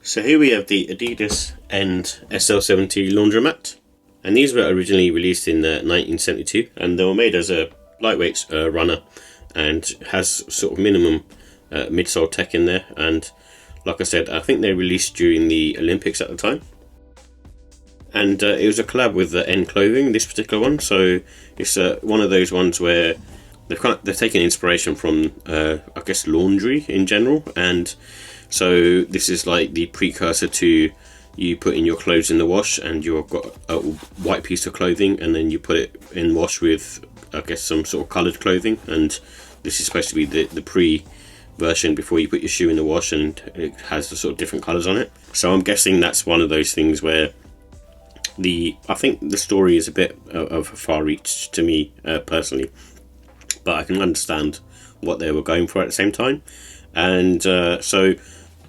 So here we have the Adidas and SL72 Laundromat, and these were originally released in 1972, and they were made as a lightweight runner, and has sort of minimum midsole tech in there. And like I said, I think they released during the Olympics at the time, and it was a collab with N Clothing, this particular one. So it's one of those ones where they've taken inspiration from I guess laundry in general, and so this is like the precursor to you putting your clothes in the wash, and you've got a white piece of clothing, and then you put it in wash with, I guess, some sort of coloured clothing. And this is supposed to be the pre version before you put your shoe in the wash, and it has the sort of different colours on it. So I'm guessing that's one of those things where I think the story is a bit of a far reach to me personally, but I can understand what they were going for at the same time. And so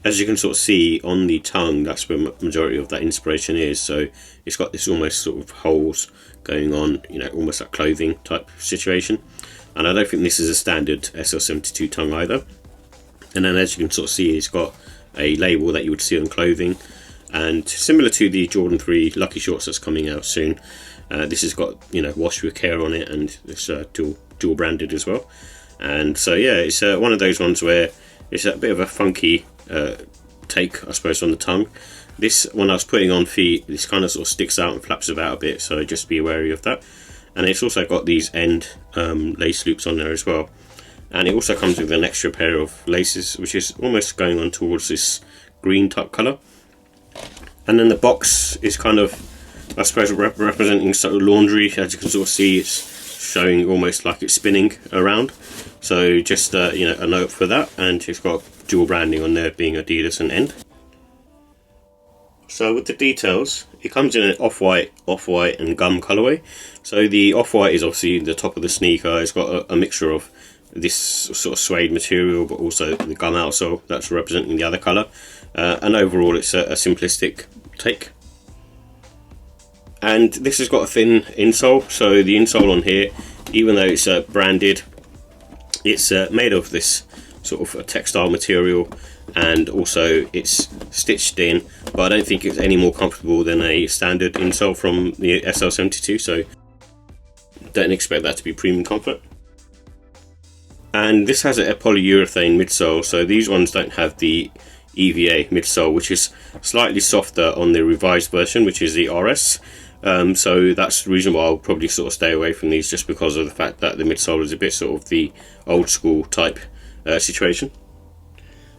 as you can sort of see on the tongue, that's where majority of that inspiration is. So it's got this almost sort of holes going on, almost like clothing type situation. And I don't think this is a standard SL72 tongue either. And then as you can sort of see, it's got a label that you would see on clothing, and similar to the Jordan 3 Lucky Shorts that's coming out soon, this has got wash with care on it, and it's dual branded as well. And so yeah, it's one of those ones where it's a bit of a funky take, I suppose, on the tongue. This, when I was putting on feet, this kind of sort of sticks out and flaps about a bit, so just be wary of that. And it's also got these end lace loops on there as well, and it also comes with an extra pair of laces, which is almost going on towards this green type colour. And then the box is kind of, I suppose, representing sort of laundry. As you can sort of see, it's showing almost like it's spinning around. So just a note for that, and it's got dual branding on there, being Adidas and End. So with the details, it comes in an off-white, and gum colourway. So the off-white is obviously the top of the sneaker. It's got a mixture of this sort of suede material, but also the gum outsole that's representing the other colour. And overall, it's a simplistic take. And this has got a thin insole. So the insole on here, even though it's branded, it's made of this sort of a textile material, and also it's stitched in, but I don't think it's any more comfortable than a standard insole from the SL72, so don't expect that to be premium comfort. And this has a polyurethane midsole, so these ones don't have the EVA midsole, which is slightly softer on the revised version, which is the RS. So that's the reason why I'll probably sort of stay away from these, just because of the fact that the midsole is a bit sort of the old school type situation.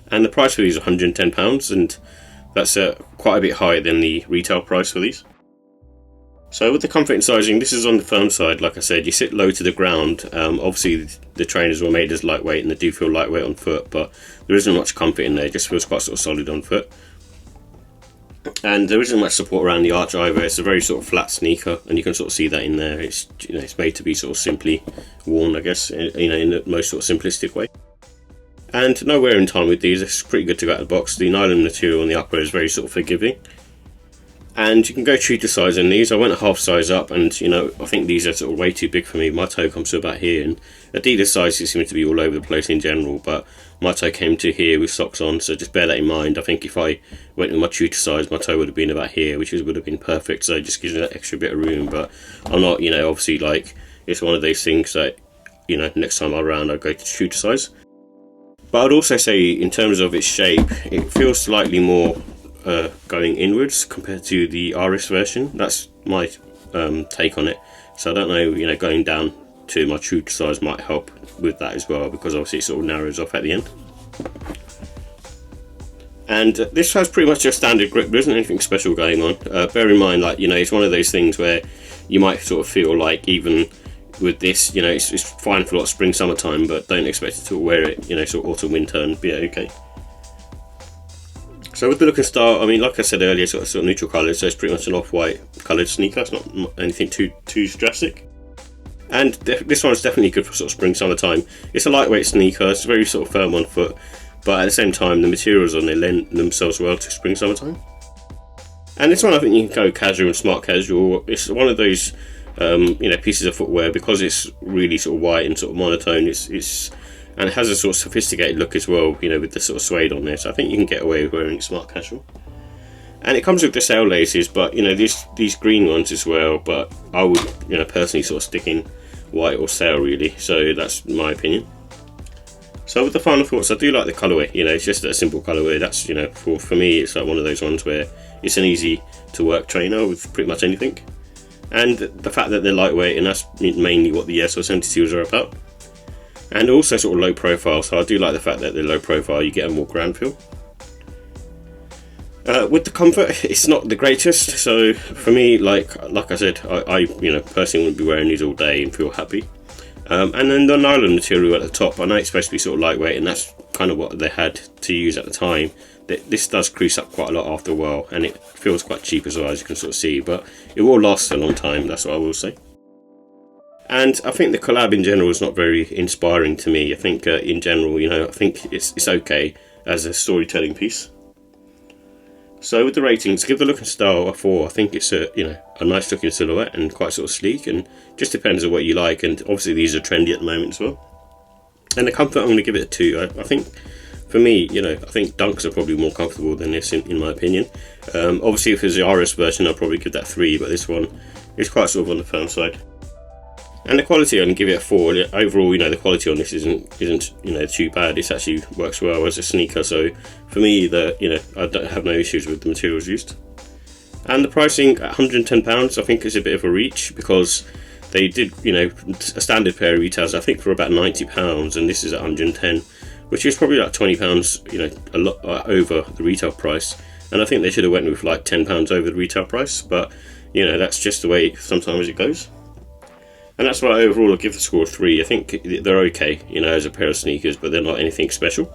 And the price for these is £110, and that's quite a bit higher than the retail price for these. So with the comfort and sizing, this is on the firm side. Like I said, you sit low to the ground. Obviously the trainers were made as lightweight, and they do feel lightweight on foot, but there isn't much comfort in there. It just feels quite sort of solid on foot. And there isn't much support around the arch either. It's a very sort of flat sneaker, and you can sort of see that in there. It's it's made to be sort of simply worn, I guess, in the most sort of simplistic way. And no wear in time with these. It's pretty good to go out of the box. The nylon material on the upper is very sort of forgiving, and you can go true to size in these. I went a half size up, and I think these are sort of way too big for me. My toe comes to about here, and Adidas sizes seem to be all over the place in general, but my toe came to here with socks on, so just bear that in mind. I think if I went with my true to size, my toe would have been about here, which would have been perfect, so it just gives me that extra bit of room. But I'm not, obviously, like, it's one of those things that, next time around I'll go to true to size. But I'd also say, in terms of its shape, it feels slightly more going inwards compared to the RS version. That's my take on it. So I don't know, going down to my true to size might help with that as well, because obviously it sort of narrows off at the end. And this has pretty much a standard grip. There isn't anything special going on. Bear in mind, like, it's one of those things where you might sort of feel like, even with this, it's fine for a lot of spring summertime, but don't expect it to wear it, sort of autumn winter and be okay. So with the look and style, I mean, like I said earlier, it's got sort of neutral colours, so it's pretty much an off-white coloured sneaker. It's not anything too drastic. And this one's definitely good for sort of spring summertime. It's a lightweight sneaker. It's very sort of firm on foot, but at the same time, the materials on it lend themselves well to spring summertime. And this one, I think you can go casual and smart casual. It's one of those pieces of footwear, because it's really sort of white and sort of monotone. And it has a sort of sophisticated look as well, with the sort of suede on there. So I think you can get away with wearing it smart casual. And it comes with the sail laces, but you know, these green ones as well, but I would, you know, personally sort of stick in white or sail really, so that's my opinion. So with the final thoughts, I do like the colourway, you know, it's just a simple colourway. That's, you know, for me, it's like one of those ones where it's an easy to work trainer with pretty much anything. And the fact that they're lightweight, and that's mainly what the SL72s are about. And also sort of low profile, so I do like the fact that they're low profile, you get a more ground feel. With the comfort, it's not the greatest, so for me, like I said, I you know, personally wouldn't be wearing these all day and feel happy. And then the nylon material at the top, I know it's supposed to be sort of lightweight, and that's kind of what they had to use at the time. This does crease up quite a lot after a while, and it feels quite cheap as well, as you can sort of see, but it will last a long time, that's what I will say. And I think the collab in general is not very inspiring to me. I think in general, you know, I think it's okay as a storytelling piece. So with the ratings, give the look and style a 4. I think it's a, you know, a nice looking silhouette and quite sort of sleek, and just depends on what you like, and obviously these are trendy at the moment as well. And the comfort, I'm going to give it a 2. I think for me, you know, I think Dunks are probably more comfortable than this in my opinion. Obviously if it's the RS version, I'll probably give that 3, but this one is quite sort of on the firm side. And the quality, I'm going to give it a 4. Overall, you know, the quality on this isn't you know, too bad. It actually works well as a sneaker, so for me, you know, I don't have no issues with the materials used. And the pricing at £110, I think is a bit of a reach, because they did, you know, a standard pair retails I think for about £90, and this is at 110, which is probably like £20, you know, a lot over the retail price. And I think they should have went with like £10 over the retail price, but you know, that's just the way sometimes it goes. And that's why overall I give the score a 3. I think they're okay, you know, as a pair of sneakers, but they're not anything special.